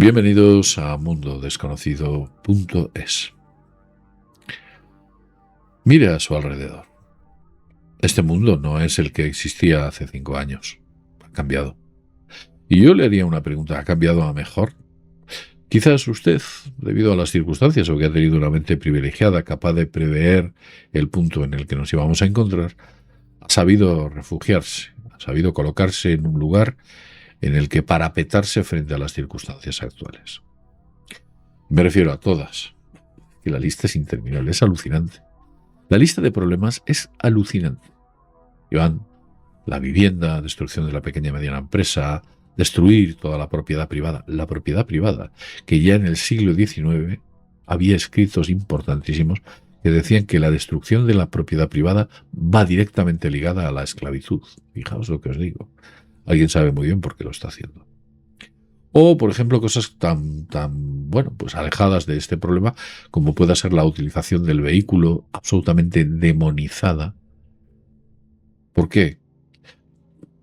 Bienvenidos a mundodesconocido.es. Mire a su alrededor. Este mundo no es el que existía hace 5 años. Ha cambiado. Y yo le haría una pregunta. ¿Ha cambiado a mejor? Quizás usted, debido a las circunstancias o que ha tenido una mente privilegiada, capaz de prever el punto en el que nos íbamos a encontrar, ha sabido refugiarse, ha sabido colocarse en un lugar en el que parapetarse frente a las circunstancias actuales. Me refiero a todas, que la lista es interminable, es alucinante. La lista de problemas es alucinante. Iván, la vivienda, destrucción de la pequeña y mediana empresa, destruir toda la propiedad privada, que ya en el siglo XIX había escritos importantísimos que decían que la destrucción de la propiedad privada va directamente ligada a la esclavitud. Fijaos lo que os digo. Alguien sabe muy bien por qué lo está haciendo. O, por ejemplo, cosas tan pues alejadas de este problema como pueda ser la utilización del vehículo absolutamente demonizada. ¿Por qué?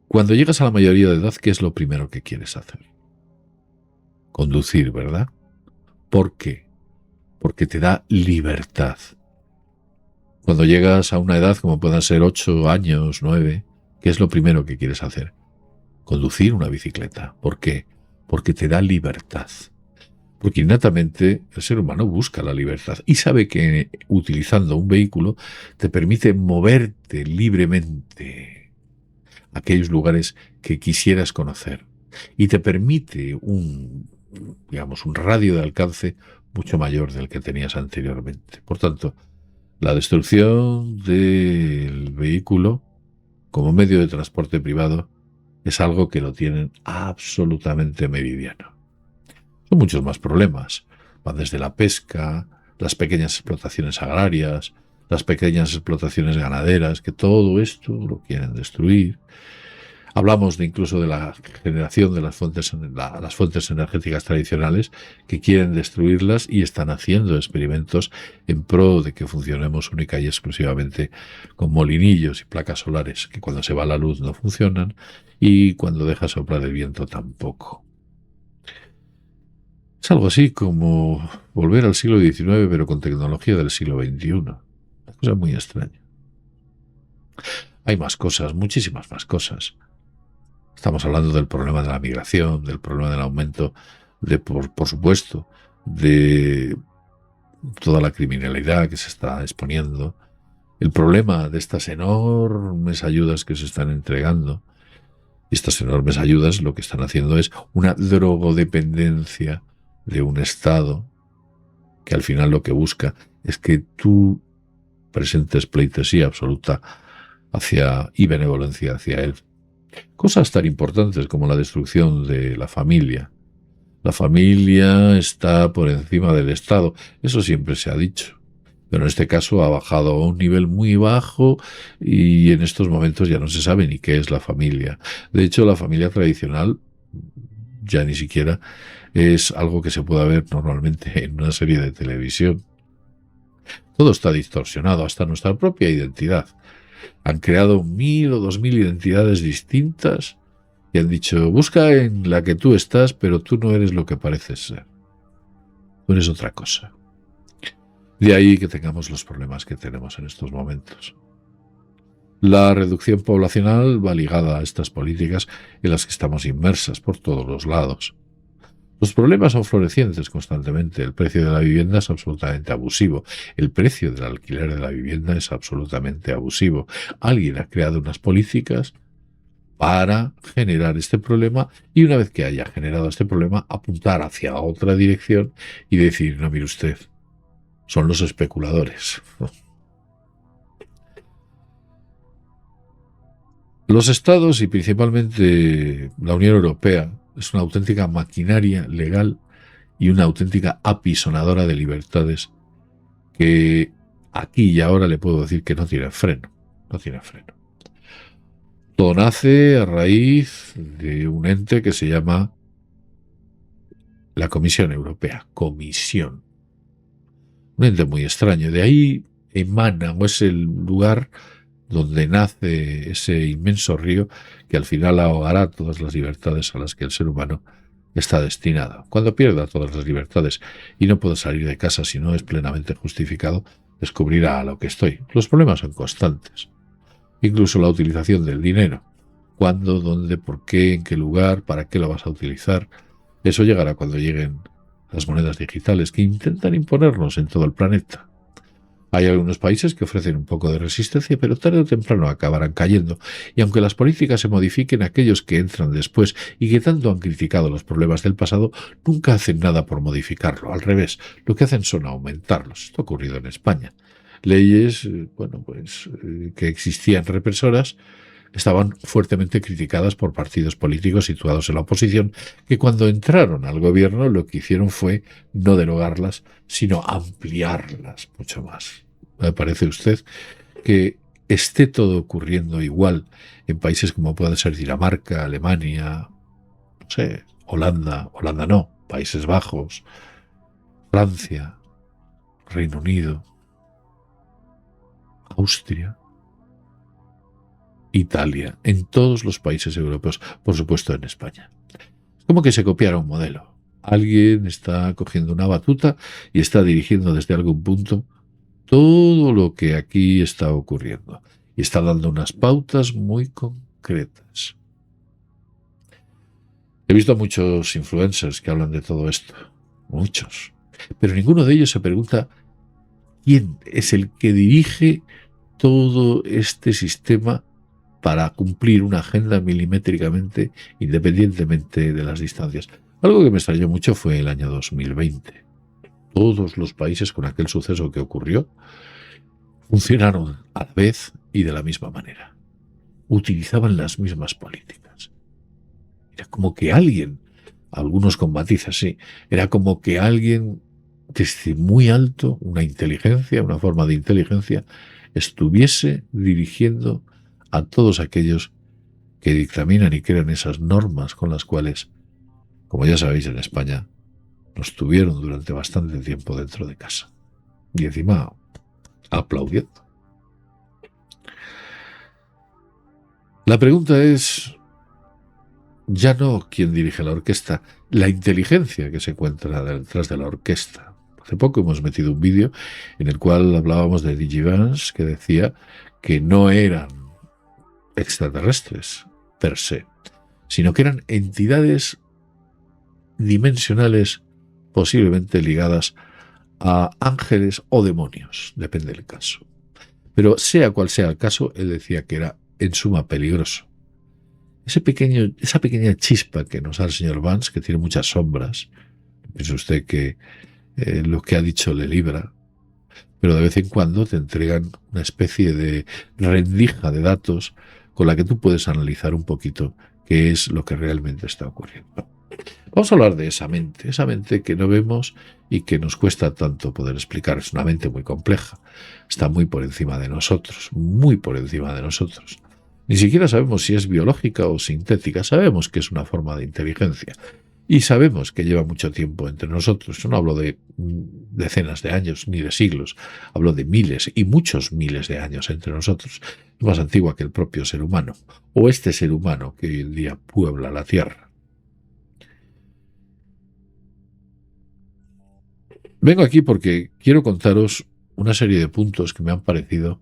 Cuando llegas a la mayoría de edad, ¿qué es lo primero que quieres hacer? Conducir, ¿verdad? ¿Por qué? Porque te da libertad. Cuando llegas a una edad como puedan ser 8 años, 9, ¿qué es lo primero que quieres hacer? Conducir una bicicleta. ¿Por qué? Porque te da libertad. Porque innatamente el ser humano busca la libertad y sabe que utilizando un vehículo te permite moverte libremente a aquellos lugares que quisieras conocer y te permite un radio de alcance mucho mayor del que tenías anteriormente. Por tanto, la destrucción del vehículo como medio de transporte privado es algo que lo tienen absolutamente meridiano. Son muchos más problemas. Van desde la pesca, las pequeñas explotaciones agrarias, las pequeñas explotaciones ganaderas, que todo esto lo quieren destruir. Hablamos incluso de la generación de las fuentes energéticas tradicionales, que quieren destruirlas y están haciendo experimentos en pro de que funcionemos única y exclusivamente con molinillos y placas solares, que cuando se va la luz no funcionan y cuando deja soplar el viento tampoco. Es algo así como volver al siglo XIX, pero con tecnología del siglo XXI. Una cosa muy extraña. Hay más cosas, muchísimas más cosas. Estamos hablando del problema de la migración, del problema del aumento por supuesto, de toda la criminalidad que se está exponiendo, el problema de estas enormes ayudas que se están entregando. Y estas enormes ayudas lo que están haciendo es una drogodependencia de un Estado que al final lo que busca es que tú presentes pleitesía absoluta y benevolencia hacia él. Cosas tan importantes como la destrucción de la familia. La familia está por encima del Estado. Eso siempre se ha dicho. Pero en este caso ha bajado a un nivel muy bajo y en estos momentos ya no se sabe ni qué es la familia. De hecho, la familia tradicional ya ni siquiera es algo que se pueda ver normalmente en una serie de televisión. Todo está distorsionado, hasta nuestra propia identidad. Han creado 1000 o 2000 identidades distintas y han dicho, busca en la que tú estás, pero tú no eres lo que pareces ser. Tú eres otra cosa. De ahí que tengamos los problemas que tenemos en estos momentos. La reducción poblacional va ligada a estas políticas en las que estamos inmersas por todos los lados. Los problemas son florecientes constantemente. El precio de la vivienda es absolutamente abusivo. El precio del alquiler de la vivienda es absolutamente abusivo. Alguien ha creado unas políticas para generar este problema y una vez que haya generado este problema, apuntar hacia otra dirección y decir, no, mire usted, son los especuladores. Los estados y principalmente la Unión Europea es una auténtica maquinaria legal y una auténtica apisonadora de libertades que aquí y ahora le puedo decir que no tiene freno. No tiene freno. Todo nace a raíz de un ente que se llama la Comisión Europea. Comisión. Un ente muy extraño. De ahí emana o es el lugar donde nace ese inmenso río que al final ahogará todas las libertades a las que el ser humano está destinada. Cuando pierda todas las libertades y no pueda salir de casa si no es plenamente justificado, descubrirá a lo que estoy. Los problemas son constantes. Incluso la utilización del dinero. ¿Cuándo, dónde, por qué, en qué lugar, para qué lo vas a utilizar? Eso llegará cuando lleguen las monedas digitales que intentan imponernos en todo el planeta. Hay algunos países que ofrecen un poco de resistencia, pero tarde o temprano acabarán cayendo, y aunque las políticas se modifiquen, aquellos que entran después y que tanto han criticado los problemas del pasado nunca hacen nada por modificarlo. Al revés, lo que hacen son aumentarlos. Esto ha ocurrido en España. Leyes, que existían represoras, estaban fuertemente criticadas por partidos políticos situados en la oposición, que cuando entraron al gobierno lo que hicieron fue no derogarlas, sino ampliarlas mucho más. ¿Me parece usted que esté todo ocurriendo igual en países como pueden ser Dinamarca, Alemania, no sé, Holanda no, Países Bajos, Francia, Reino Unido, Austria, Italia, en todos los países europeos, por supuesto en España? Es como que se copiara un modelo. Alguien está cogiendo una batuta y está dirigiendo desde algún punto todo lo que aquí está ocurriendo. Y está dando unas pautas muy concretas. He visto a muchos influencers que hablan de todo esto. Muchos. Pero ninguno de ellos se pregunta quién es el que dirige todo este sistema para cumplir una agenda milimétricamente, independientemente de las distancias. Algo que me extrañó mucho fue el año 2020. Todos los países con aquel suceso que ocurrió funcionaron a la vez y de la misma manera. Utilizaban las mismas políticas. Era como que alguien, algunos con matices, sí, era como que alguien desde muy alto, una inteligencia, una forma de inteligencia, estuviese dirigiendo a todos aquellos que dictaminan y crean esas normas con las cuales, como ya sabéis, en España nos tuvieron durante bastante tiempo dentro de casa. Y encima aplaudiendo. La pregunta es ya no quién dirige la orquesta, la inteligencia que se encuentra detrás de la orquesta. Hace poco hemos metido un vídeo en el cual hablábamos de Digivans, que decía que no eran extraterrestres per se, sino que eran entidades dimensionales posiblemente ligadas a ángeles o demonios, depende del caso. Pero sea cual sea el caso, él decía que era en suma peligroso. Esa pequeña chispa que nos da el señor Vance, que tiene muchas sombras, piensa usted que lo que ha dicho le libra, pero de vez en cuando te entregan una especie de rendija de datos con la que tú puedes analizar un poquito qué es lo que realmente está ocurriendo. Vamos a hablar de esa mente que no vemos y que nos cuesta tanto poder explicar. Es una mente muy compleja, está muy por encima de nosotros, muy por encima de nosotros. Ni siquiera sabemos si es biológica o sintética, sabemos que es una forma de inteligencia y sabemos que lleva mucho tiempo entre nosotros. Yo no hablo de decenas de años ni de siglos, hablo de miles y muchos miles de años entre nosotros. Es más antigua que el propio ser humano, o este ser humano que hoy en día puebla la Tierra. Vengo aquí porque quiero contaros una serie de puntos que me han parecido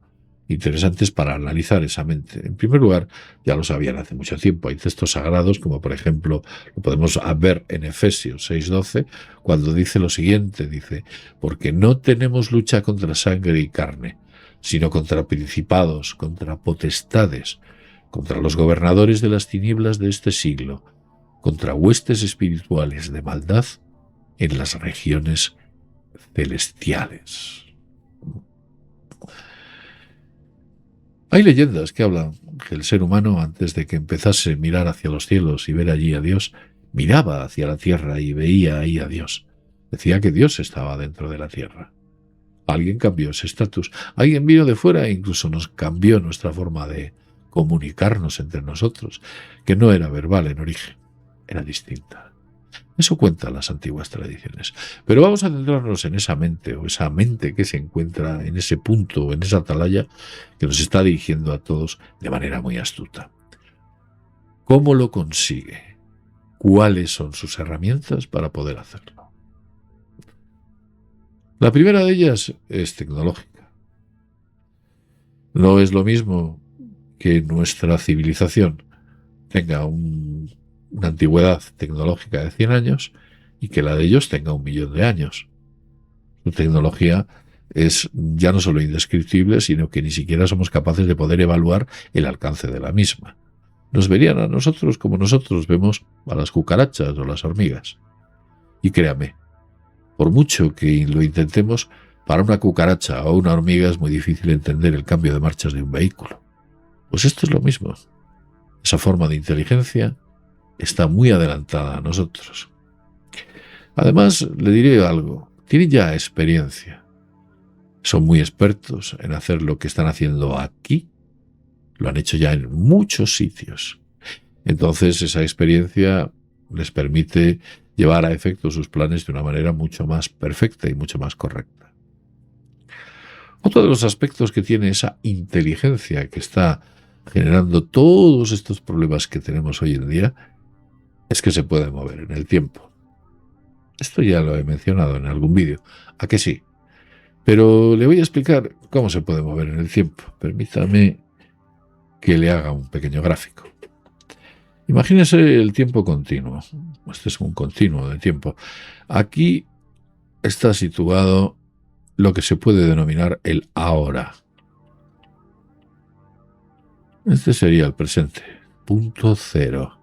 interesantes para analizar esa mente. En primer lugar, ya lo sabían hace mucho tiempo, hay textos sagrados, como por ejemplo, lo podemos ver en Efesios 6:12, cuando dice lo siguiente, dice, porque no tenemos lucha contra sangre y carne, sino contra principados, contra potestades, contra los gobernadores de las tinieblas de este siglo, contra huestes espirituales de maldad en las regiones celestiales. Hay leyendas que hablan que el ser humano, antes de que empezase a mirar hacia los cielos y ver allí a Dios, miraba hacia la tierra y veía ahí a Dios. Decía que Dios estaba dentro de la tierra. Alguien cambió ese estatus. Alguien vino de fuera e incluso nos cambió nuestra forma de comunicarnos entre nosotros, que no era verbal en origen, era distinta. Eso cuentan las antiguas tradiciones. Pero vamos a centrarnos en esa mente, o esa mente que se encuentra en ese punto, en esa atalaya, que nos está dirigiendo a todos de manera muy astuta. ¿Cómo lo consigue? cuáles son sus herramientas para poder hacerlo. La primera de ellas es tecnológica. No es lo mismo que nuestra civilización tenga una antigüedad tecnológica de 100 años y que la de ellos tenga 1.000.000 de años. Su tecnología es ya no solo indescriptible, sino que ni siquiera somos capaces de poder evaluar el alcance de la misma. Nos verían a nosotros como nosotros vemos a las cucarachas o las hormigas. Y créame, por mucho que lo intentemos, para una cucaracha o una hormiga es muy difícil entender el cambio de marchas de un vehículo. Pues esto es lo mismo. Esa forma de inteligencia está muy adelantada a nosotros. Además, le diré algo. Tienen ya experiencia. Son muy expertos en hacer lo que están haciendo aquí. Lo han hecho ya en muchos sitios. Entonces, esa experiencia les permite llevar a efecto sus planes de una manera mucho más perfecta y mucho más correcta. Otro de los aspectos que tiene esa inteligencia que está generando todos estos problemas que tenemos hoy en día es que se puede mover en el tiempo. Esto ya lo he mencionado en algún vídeo. ¿A que sí? Pero le voy a explicar cómo se puede mover en el tiempo. Permítame que le haga un pequeño gráfico. Imagínese el tiempo continuo. Este es un continuo de tiempo. Aquí está situado lo que se puede denominar el ahora. Este sería el presente. Punto cero.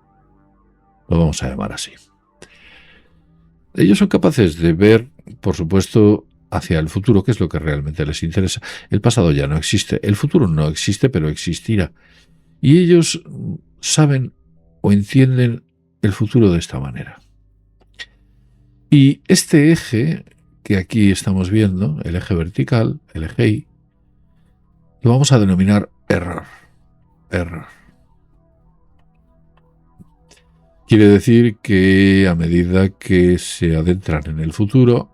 Lo vamos a llamar así. Ellos son capaces de ver, por supuesto, hacia el futuro, que es lo que realmente les interesa. El pasado ya no existe. El futuro no existe, pero existirá. Y ellos saben o entienden el futuro de esta manera. Y este eje que aquí estamos viendo, el eje vertical, el eje Y, lo vamos a denominar error. Error. Quiere decir que a medida que se adentran en el futuro,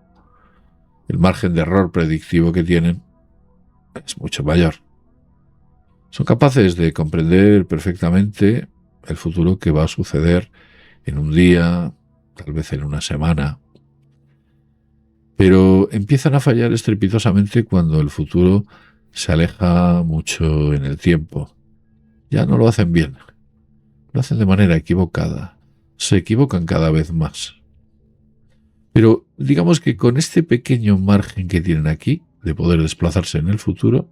el margen de error predictivo que tienen es mucho mayor. Son capaces de comprender perfectamente el futuro que va a suceder en un día, tal vez en una semana, pero empiezan a fallar estrepitosamente cuando el futuro se aleja mucho en el tiempo. Ya no lo hacen bien, lo hacen de manera equivocada, se equivocan cada vez más. Pero digamos que con este pequeño margen que tienen aquí de poder desplazarse en el futuro,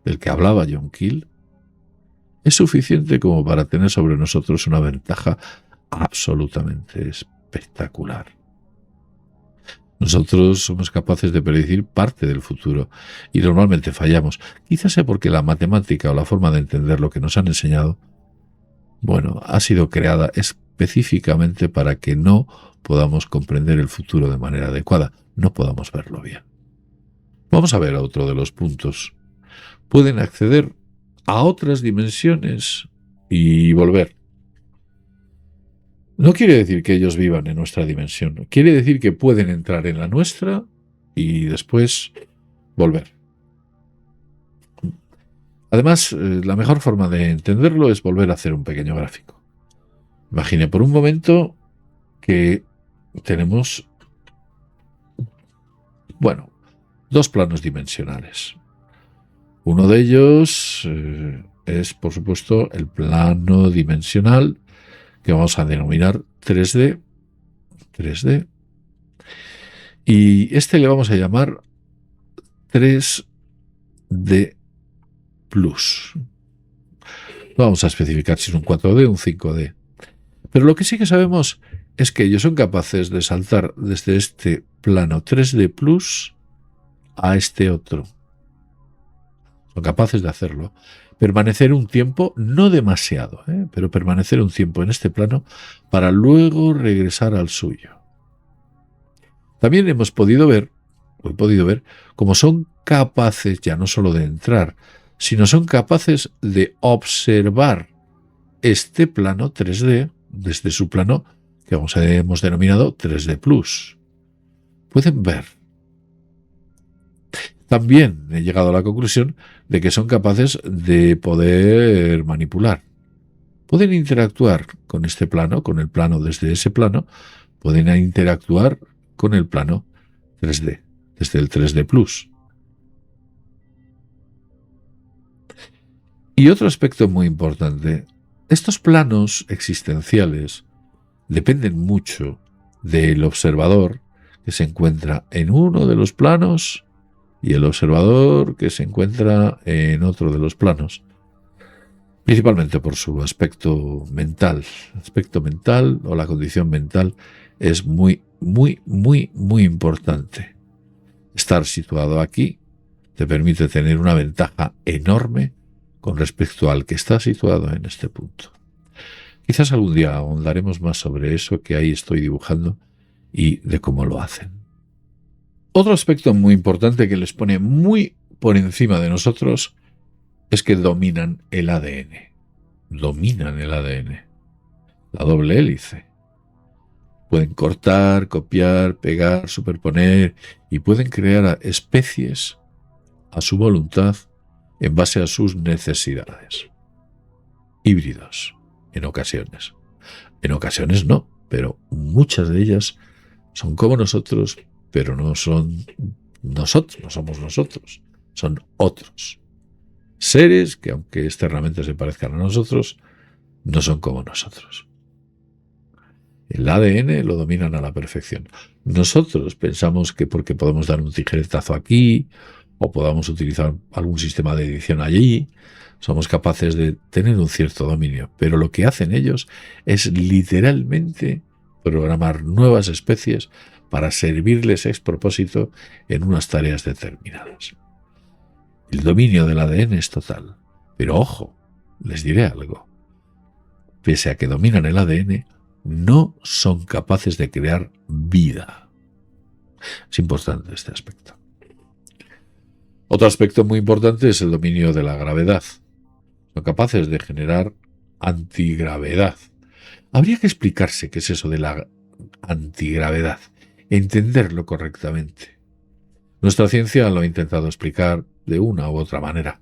del que hablaba John Keel, es suficiente como para tener sobre nosotros una ventaja absolutamente espectacular. Nosotros somos capaces de predecir parte del futuro y normalmente fallamos. Quizás sea porque la matemática o la forma de entender lo que nos han enseñado, ha sido creada específicamente para que no podamos comprender el futuro de manera adecuada, no podamos verlo bien. Vamos a ver otro de los puntos. Pueden acceder a otras dimensiones y volver. No quiere decir que ellos vivan en nuestra dimensión, quiere decir que pueden entrar en la nuestra y después volver. Además, la mejor forma de entenderlo es volver a hacer un pequeño gráfico. Imagine por un momento que tenemos, dos planos dimensionales. Uno de ellos es, por supuesto, el plano dimensional que vamos a denominar 3D. 3D. Y este le vamos a llamar 3D Plus. No vamos a especificar si es un 4D o un 5D. Pero lo que sí que sabemos es que ellos son capaces de saltar desde este plano 3D Plus a este otro. Son capaces de hacerlo. Permanecer un tiempo, no demasiado, pero permanecer un tiempo en este plano para luego regresar al suyo. También he podido ver cómo son capaces ya no solo de entrar, sino son capaces de observar este plano 3D desde su plano que hemos denominado 3D Plus. Pueden ver. También he llegado a la conclusión de que son capaces de poder manipular. pueden interactuar con este plano, con el plano desde ese plano, pueden interactuar con el plano 3D, desde el 3D Plus. Y otro aspecto muy importante, estos planos existenciales dependen mucho del observador que se encuentra en uno de los planos y el observador que se encuentra en otro de los planos, principalmente por su aspecto mental. El aspecto mental o la condición mental es muy importante. Estar situado aquí te permite tener una ventaja enorme con respecto al que está situado en este punto. Quizás algún día ahondaremos más sobre eso que ahí estoy dibujando y de cómo lo hacen. Otro aspecto muy importante que les pone muy por encima de nosotros es que dominan el ADN. Dominan el ADN. La doble hélice. Pueden cortar, copiar, pegar, superponer y pueden crear especies a su voluntad en base a sus necesidades. Híbridos, en ocasiones. En ocasiones no, pero muchas de ellas son como nosotros, pero no son nosotros, no somos nosotros, son otros. Seres que, aunque externamente se parezcan a nosotros, no son como nosotros. El ADN lo dominan a la perfección. Nosotros pensamos que porque podemos dar un tijeretazo aquí o podamos utilizar algún sistema de edición allí, somos capaces de tener un cierto dominio. Pero lo que hacen ellos es literalmente programar nuevas especies para servirles ex propósito en unas tareas determinadas. El dominio del ADN es total. Pero ojo, les diré algo. Pese a que dominan el ADN, no son capaces de crear vida. Es importante este aspecto. Otro aspecto muy importante es el dominio de la gravedad. Son capaces de generar antigravedad. Habría que explicarse qué es eso de la antigravedad, entenderlo correctamente. Nuestra ciencia lo ha intentado explicar de una u otra manera,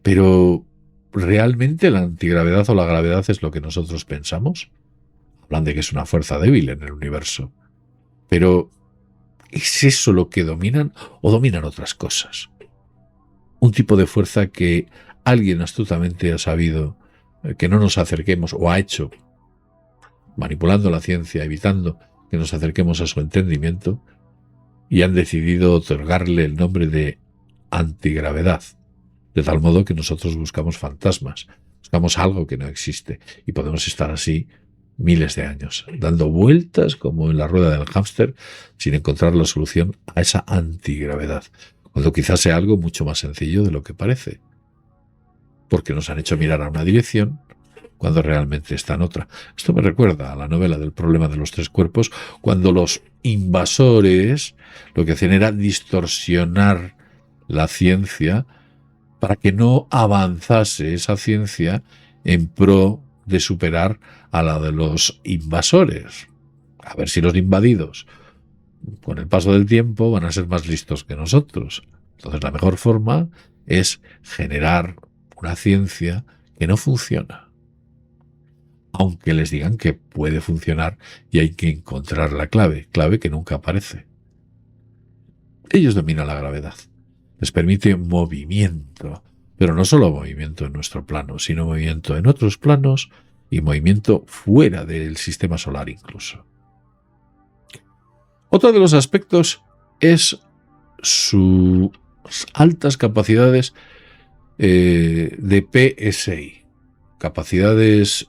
pero ¿realmente la antigravedad o la gravedad es lo que nosotros pensamos? Hablan de que es una fuerza débil en el universo, pero ¿es eso lo que dominan o dominan otras cosas? Un tipo de fuerza que alguien astutamente ha sabido que no nos acerquemos o ha hecho, manipulando la ciencia, evitando que nos acerquemos a su entendimiento, y han decidido otorgarle el nombre de antigravedad, de tal modo que nosotros buscamos fantasmas, buscamos algo que no existe y podemos estar así miles de años, dando vueltas como en la rueda del hámster sin encontrar la solución a esa antigravedad, cuando quizás sea algo mucho más sencillo de lo que parece, porque nos han hecho mirar a una dirección cuando realmente está en otra. Esto me recuerda a la novela del problema de los tres cuerpos, cuando los invasores lo que hacían era distorsionar la ciencia para que no avanzase esa ciencia en pro de superar a la de los invasores. A ver si los invadidos, con el paso del tiempo, van a ser más listos que nosotros. Entonces la mejor forma es generar una ciencia que no funciona, aunque les digan que puede funcionar y hay que encontrar la clave que nunca aparece. Ellos dominan la gravedad, les permite movimiento, pero no solo movimiento en nuestro plano, sino movimiento en otros planos y movimiento fuera del sistema solar incluso. Otro de los aspectos es sus altas capacidades de PSI, capacidades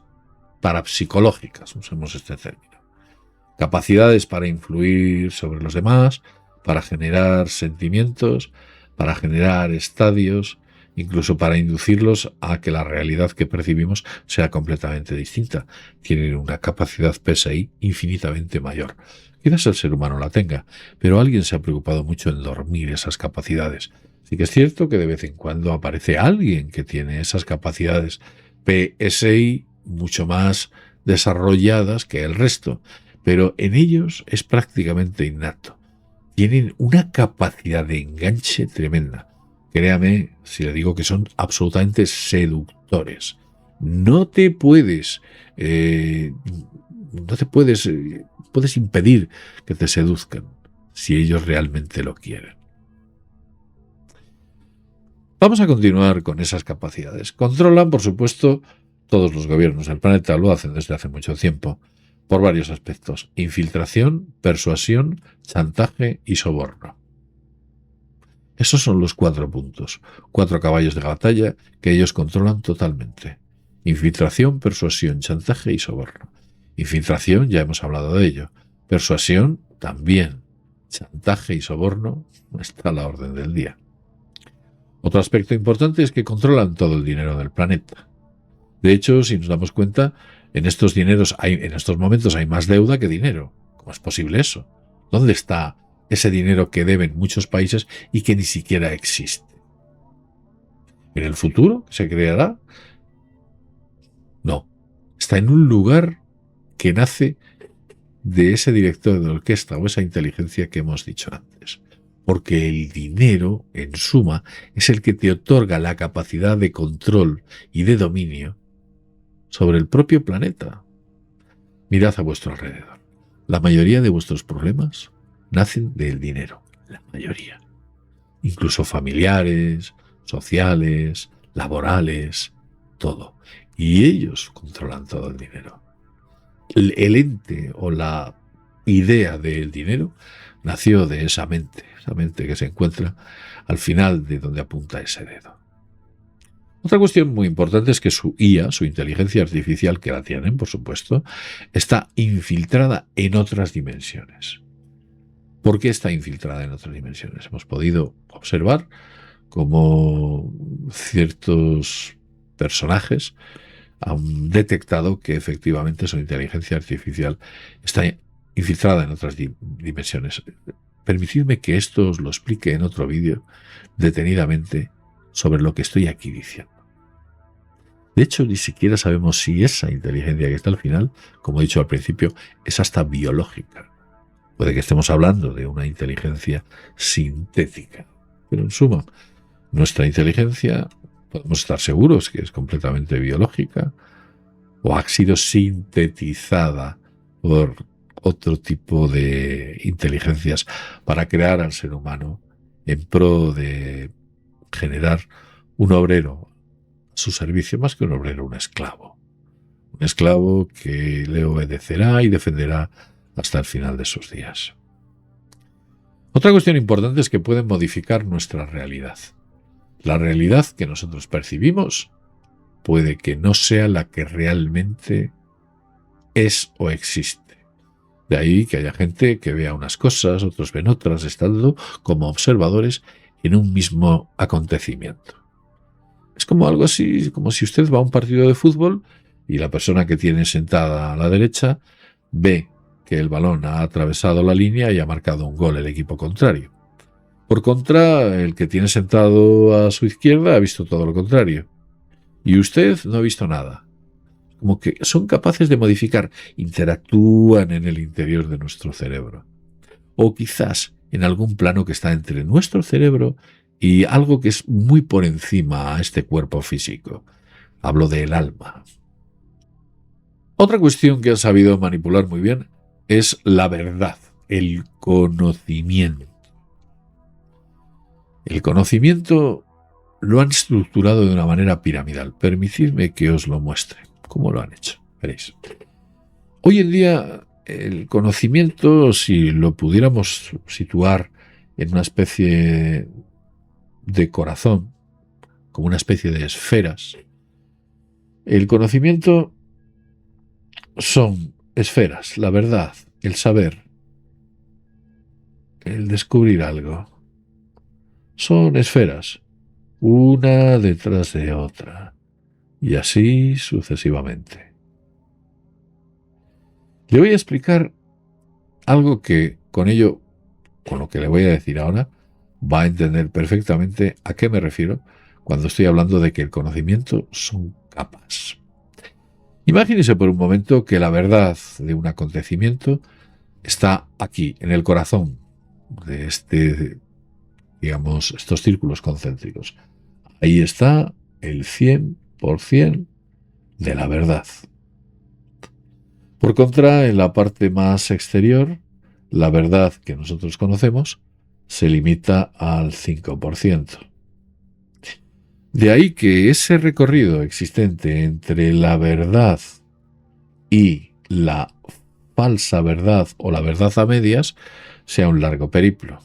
parapsicológicas, usemos este término. Capacidades para influir sobre los demás, para generar sentimientos, para generar estadios, incluso para inducirlos a que la realidad que percibimos sea completamente distinta. Tienen una capacidad PSI infinitamente mayor. Quizás el ser humano la tenga, pero alguien se ha preocupado mucho en dormir esas capacidades. Sí que es cierto que de vez en cuando aparece alguien que tiene esas capacidades PSI mucho más desarrolladas que el resto, pero en ellos es prácticamente innato. Tienen una capacidad de enganche tremenda. Créame si le digo que son absolutamente seductores. No te puedes, no te puedes, puedes impedir que te seduzcan si ellos realmente lo quieren. Vamos a continuar con esas capacidades. Controlan, por supuesto, todos los gobiernos del planeta, lo hacen desde hace mucho tiempo, por varios aspectos: infiltración, persuasión, chantaje y soborno. Esos son los 4 puntos, 4 caballos de batalla que ellos controlan totalmente. Infiltración, persuasión, chantaje y soborno. Infiltración, ya hemos hablado de ello. Persuasión, también. Chantaje y soborno, está a la orden del día. Otro aspecto importante es que controlan todo el dinero del planeta. De hecho, si nos damos cuenta, en estos momentos hay más deuda que dinero. ¿Cómo es posible eso? ¿Dónde está ese dinero que deben muchos países y que ni siquiera existe? ¿En el futuro se creará? No. Está en un lugar que nace de ese director de orquesta o esa inteligencia que hemos dicho antes. Porque el dinero, en suma, es el que te otorga la capacidad de control y de dominio sobre el propio planeta. Mirad a vuestro alrededor. La mayoría de vuestros problemas nacen del dinero. La mayoría. Incluso familiares, sociales, laborales, todo. Y ellos controlan todo el dinero. El ente o la idea del dinero nació de esa mente que se encuentra al final de donde apunta ese dedo. Otra cuestión muy importante es que su IA, su inteligencia artificial, que la tienen, por supuesto, está infiltrada en otras dimensiones. ¿Por qué está infiltrada en otras dimensiones? Hemos podido observar cómo ciertos personajes han detectado que efectivamente su inteligencia artificial está infiltrada en otras dimensiones. Permitidme que esto os lo explique en otro vídeo detenidamente sobre lo que estoy aquí diciendo. De hecho, ni siquiera sabemos si esa inteligencia que está al final, como he dicho al principio, es hasta biológica. Puede que estemos hablando de una inteligencia sintética. Pero en suma, nuestra inteligencia podemos estar seguros que es completamente biológica o ha sido sintetizada por otro tipo de inteligencias para crear al ser humano en pro de generar un obrero a su servicio, más que un obrero, un esclavo. Un esclavo que le obedecerá y defenderá hasta el final de sus días. Otra cuestión importante es que pueden modificar nuestra realidad. La realidad que nosotros percibimos puede que no sea la que realmente es o existe. De ahí que haya gente que vea unas cosas, otros ven otras, estando como observadores en un mismo acontecimiento. Es como algo así, como si usted va a un partido de fútbol y la persona que tiene sentada a la derecha ve que el balón ha atravesado la línea y ha marcado un gol el equipo contrario. Por contra, el que tiene sentado a su izquierda ha visto todo lo contrario. Y usted no ha visto nada. Como que son capaces de modificar, interactúan en el interior de nuestro cerebro. O quizás en algún plano que está entre nuestro cerebro y algo que es muy por encima a este cuerpo físico. Hablo del alma. Otra cuestión que han sabido manipular muy bien es la verdad, el conocimiento. El conocimiento lo han estructurado de una manera piramidal. Permitidme que os lo muestre. ¿Cómo lo han hecho? Veréis. Hoy en día, el conocimiento, si lo pudiéramos situar en una especie de corazón, como una especie de esferas, el conocimiento son esferas, la verdad, el saber, el descubrir algo. Son esferas, una detrás de otra, y así sucesivamente. Le voy a explicar algo que con ello, con lo que le voy a decir ahora, va a entender perfectamente a qué me refiero cuando estoy hablando de que el conocimiento son capas. Imagínese por un momento que la verdad de un acontecimiento está aquí, en el corazón de digamos, estos círculos concéntricos. Ahí está el 100% de la verdad. Por contra, en la parte más exterior, la verdad que nosotros conocemos se limita al 5%. De ahí que ese recorrido existente entre la verdad y la falsa verdad o la verdad a medias sea un largo periplo.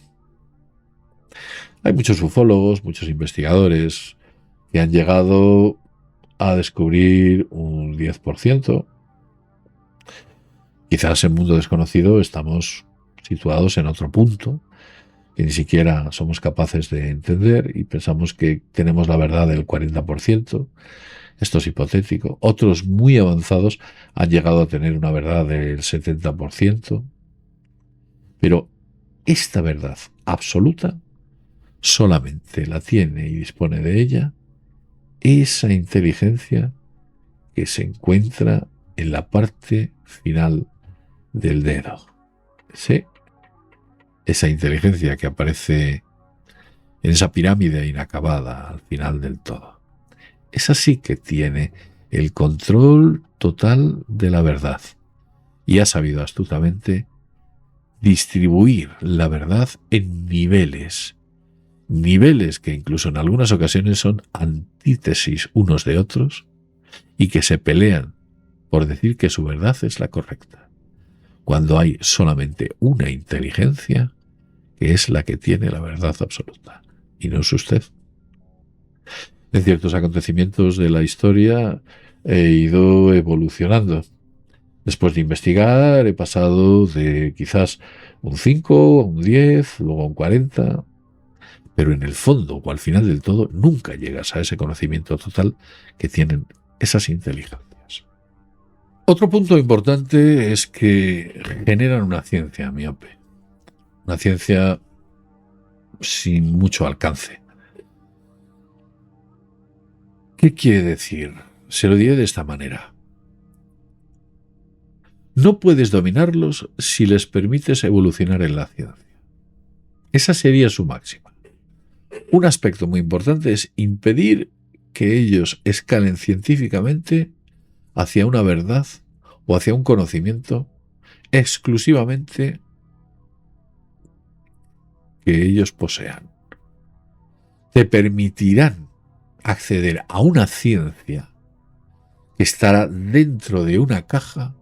Hay muchos ufólogos, muchos investigadores que han llegado a descubrir un 10%. Quizás en Mundo Desconocido estamos situados en otro punto que ni siquiera somos capaces de entender y pensamos que tenemos la verdad del 40%. Esto es hipotético. Otros muy avanzados han llegado a tener una verdad del 70%. Pero esta verdad absoluta solamente la tiene y dispone de ella esa inteligencia que se encuentra en la parte final del dedo. ¿Sí? Esa inteligencia que aparece en esa pirámide inacabada al final del todo. Esa sí que tiene el control total de la verdad y ha sabido astutamente distribuir la verdad en niveles que incluso en algunas ocasiones son antítesis unos de otros y que se pelean por decir que su verdad es la correcta, cuando hay solamente una inteligencia que es la que tiene la verdad absoluta, y no es usted. En ciertos acontecimientos de la historia he ido evolucionando. Después de investigar he pasado de quizás un 5 a un 10, luego a un 40, pero en el fondo o al final del todo nunca llegas a ese conocimiento total que tienen esas inteligencias. Otro punto importante es que generan una ciencia miope, una ciencia sin mucho alcance. ¿Qué quiere decir? Se lo diré de esta manera. No puedes dominarlos si les permites evolucionar en la ciencia. Esa sería su máxima. Un aspecto muy importante es impedir que ellos escalen científicamente hacia una verdad o hacia un conocimiento exclusivamente que ellos posean. Te permitirán acceder a una ciencia que estará dentro de una caja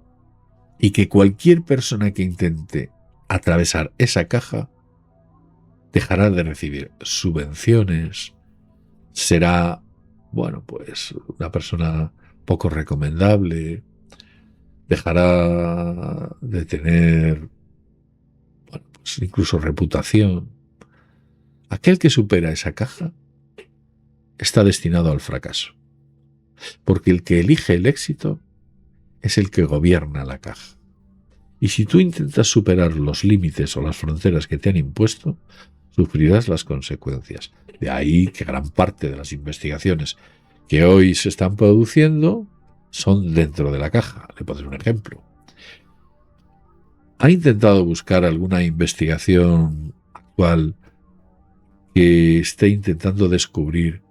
y que cualquier persona que intente atravesar esa caja dejará de recibir subvenciones, será, pues una persona poco recomendable, dejará de tener, pues incluso reputación. Aquel que supera esa caja está destinado al fracaso, porque el que elige el éxito es el que gobierna la caja. Y si tú intentas superar los límites o las fronteras que te han impuesto, sufrirás las consecuencias. De ahí que gran parte de las investigaciones que hoy se están produciendo son dentro de la caja. Le pondré un ejemplo. ¿Ha intentado buscar alguna investigación actual que esté intentando descubrir,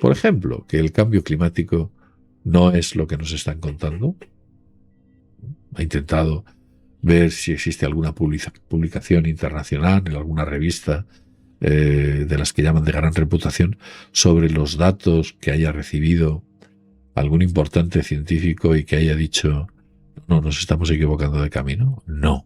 por ejemplo, que el cambio climático no es lo que nos están contando? ¿Ha intentado ver si existe alguna publicación internacional en alguna revista de las que llaman de gran reputación sobre los datos que haya recibido algún importante científico y que haya dicho no, nos estamos equivocando de camino? No,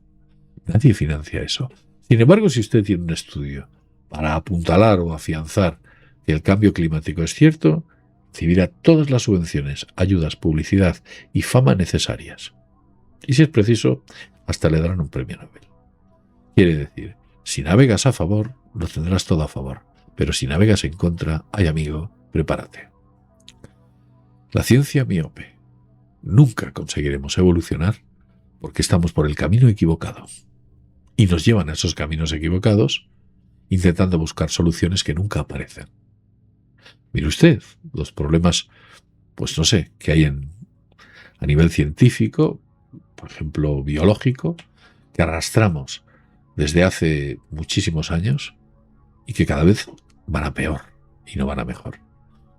nadie financia eso. Sin embargo, si usted tiene un estudio para apuntalar o afianzar que el cambio climático es cierto, recibirá todas las subvenciones, ayudas, publicidad y fama necesarias. Y si es preciso, hasta le darán un premio Nobel. Quiere decir, si navegas a favor, lo tendrás todo a favor. Pero si navegas en contra, ay amigo, prepárate. La ciencia miope. Nunca conseguiremos evolucionar porque estamos por el camino equivocado. Y nos llevan a esos caminos equivocados intentando buscar soluciones que nunca aparecen. Mire usted, los problemas, que hay a nivel científico, por ejemplo, biológico, que arrastramos desde hace muchísimos años y que cada vez van a peor y no van a mejor.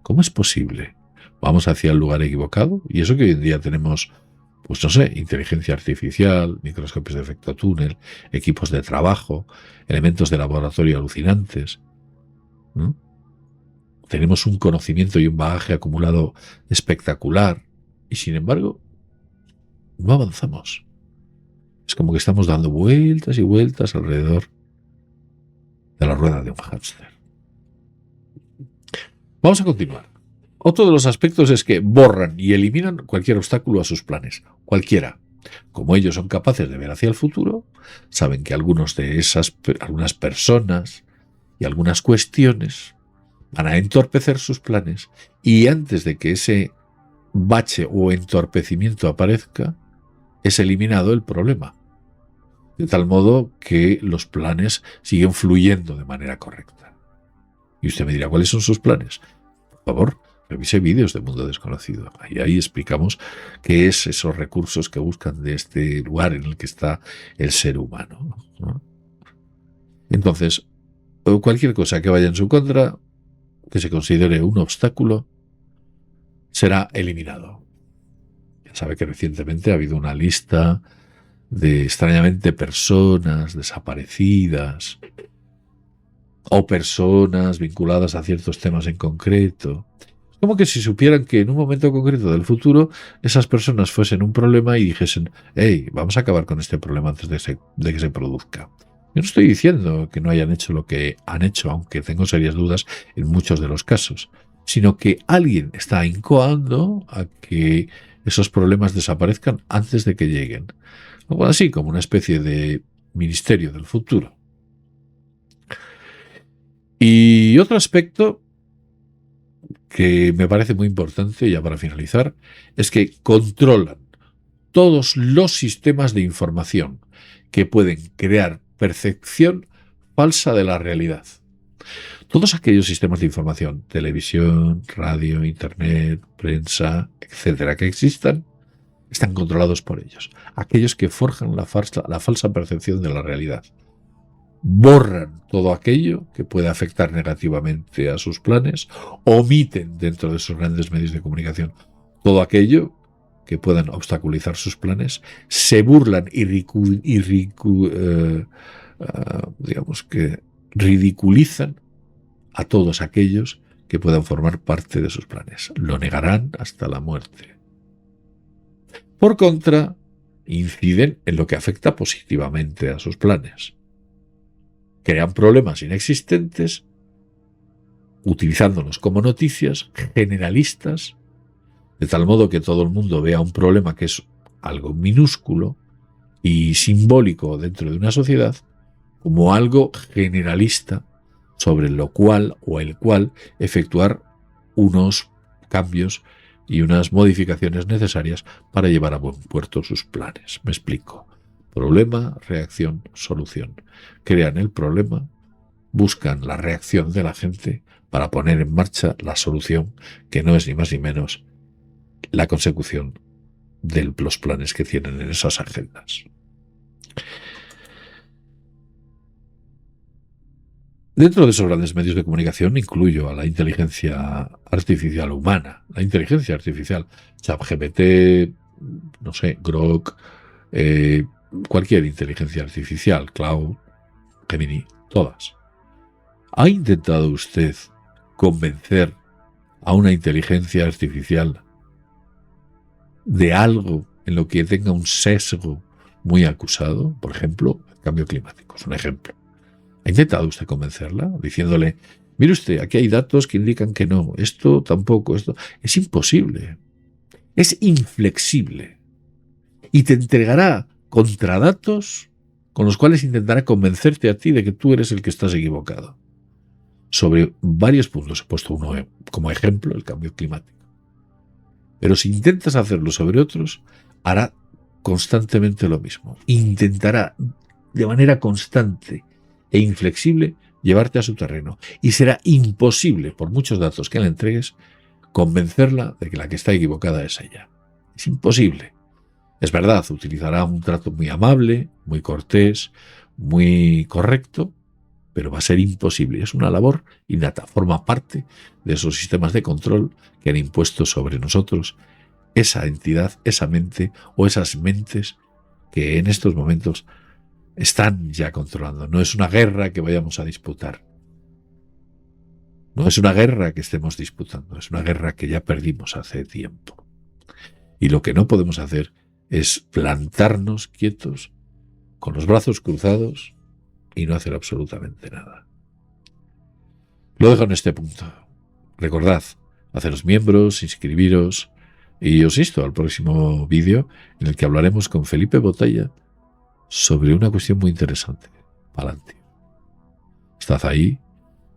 ¿Cómo es posible vamos hacia el lugar equivocado. Y eso que hoy en día tenemos, pues no sé, inteligencia artificial, microscopios de efecto túnel, equipos de trabajo, elementos de laboratorio alucinantes, ¿no? Tenemos un conocimiento y un bagaje acumulado espectacular y sin embargo no avanzamos. Es como que estamos dando vueltas y vueltas alrededor de la rueda de un hámster. Vamos a continuar. Otro de los aspectos es que borran y eliminan cualquier obstáculo a sus planes, cualquiera. Como ellos son capaces de ver hacia el futuro, saben que algunas personas y algunas cuestiones van a entorpecer sus planes y antes de que ese bache o entorpecimiento aparezca, es eliminado el problema. De tal modo que los planes siguen fluyendo de manera correcta. Y usted me dirá, ¿cuáles son sus planes? Por favor, revise vídeos de Mundo Desconocido. Ahí explicamos qué es esos recursos que buscan de este lugar en el que está el ser humano, ¿no? Entonces, cualquier cosa que vaya en su contra, que se considere un obstáculo, será eliminado. Ya sabe que recientemente ha habido una lista de extrañamente personas desaparecidas o personas vinculadas a ciertos temas en concreto. Es como que si supieran que en un momento concreto del futuro esas personas fuesen un problema y dijesen, hey, vamos a acabar con este problema antes de que se produzca. Yo no estoy diciendo que no hayan hecho lo que han hecho, aunque tengo serias dudas en muchos de los casos, sino que alguien está incoando a que esos problemas desaparezcan antes de que lleguen. Algo así como una especie de ministerio del futuro. Y otro aspecto que me parece muy importante, ya para finalizar, es que controlan todos los sistemas de información que pueden crear percepción falsa de la realidad. Todos aquellos sistemas de información, televisión, radio, internet, prensa, etcétera, que existan, están controlados por ellos. Aquellos que forjan la falsa percepción de la realidad. Borran todo aquello que puede afectar negativamente a sus planes, omiten dentro de sus grandes medios de comunicación todo aquello que puedan obstaculizar sus planes, se burlan y digamos que ridiculizan a todos aquellos que puedan formar parte de sus planes. Lo negarán hasta la muerte. Por contra, inciden en lo que afecta positivamente a sus planes. Crean problemas inexistentes, utilizándolos como noticias generalistas, de tal modo que todo el mundo vea un problema que es algo minúsculo y simbólico dentro de una sociedad, como algo generalista sobre lo cual o el cual efectuar unos cambios y unas modificaciones necesarias para llevar a buen puerto sus planes. Me explico. Problema, reacción, solución. Crean el problema, buscan la reacción de la gente para poner en marcha la solución, que no es ni más ni menos la consecución de los planes que tienen en esas agendas. Dentro de esos grandes medios de comunicación incluyo a la inteligencia artificial humana, la inteligencia artificial, ChatGPT, no sé, Grok, cualquier inteligencia artificial, Cloud, Gemini, todas. ¿Ha intentado usted convencer a una inteligencia artificial de algo en lo que tenga un sesgo muy acusado? Por ejemplo, el cambio climático es un ejemplo. ¿Ha intentado usted convencerla diciéndole, mire usted, aquí hay datos que indican que no, esto tampoco, esto? Es imposible, es inflexible y te entregará contradatos con los cuales intentará convencerte a ti de que tú eres el que estás equivocado. Sobre varios puntos he puesto uno como ejemplo, el cambio climático. Pero si intentas hacerlo sobre otros, hará constantemente lo mismo. Intentará de manera constante e inflexible llevarte a su terreno. Y será imposible, por muchos datos que le entregues, convencerla de que la que está equivocada es ella. Es imposible. Es verdad, utilizará un trato muy amable, muy cortés, muy correcto, pero va a ser imposible. Es una labor innata, forma parte de esos sistemas de control que han impuesto sobre nosotros esa entidad, esa mente o esas mentes que en estos momentos están ya controlando. No es una guerra que vayamos a disputar. No es una guerra que estemos disputando, es una guerra que ya perdimos hace tiempo. Y lo que no podemos hacer es plantarnos quietos, con los brazos cruzados y no hacer absolutamente nada. Lo dejo en este punto. Recordad, haceros miembros, inscribiros y os insto al próximo vídeo en el que hablaremos con Felipe Botella sobre una cuestión muy interesante. Palantir. Estad ahí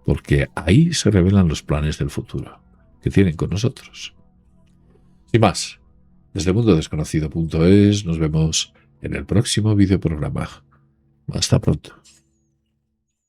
porque ahí se revelan los planes del futuro que tienen con nosotros. Sin más, desde mundodesconocido.es nos vemos en el próximo videoprograma. Hasta pronto.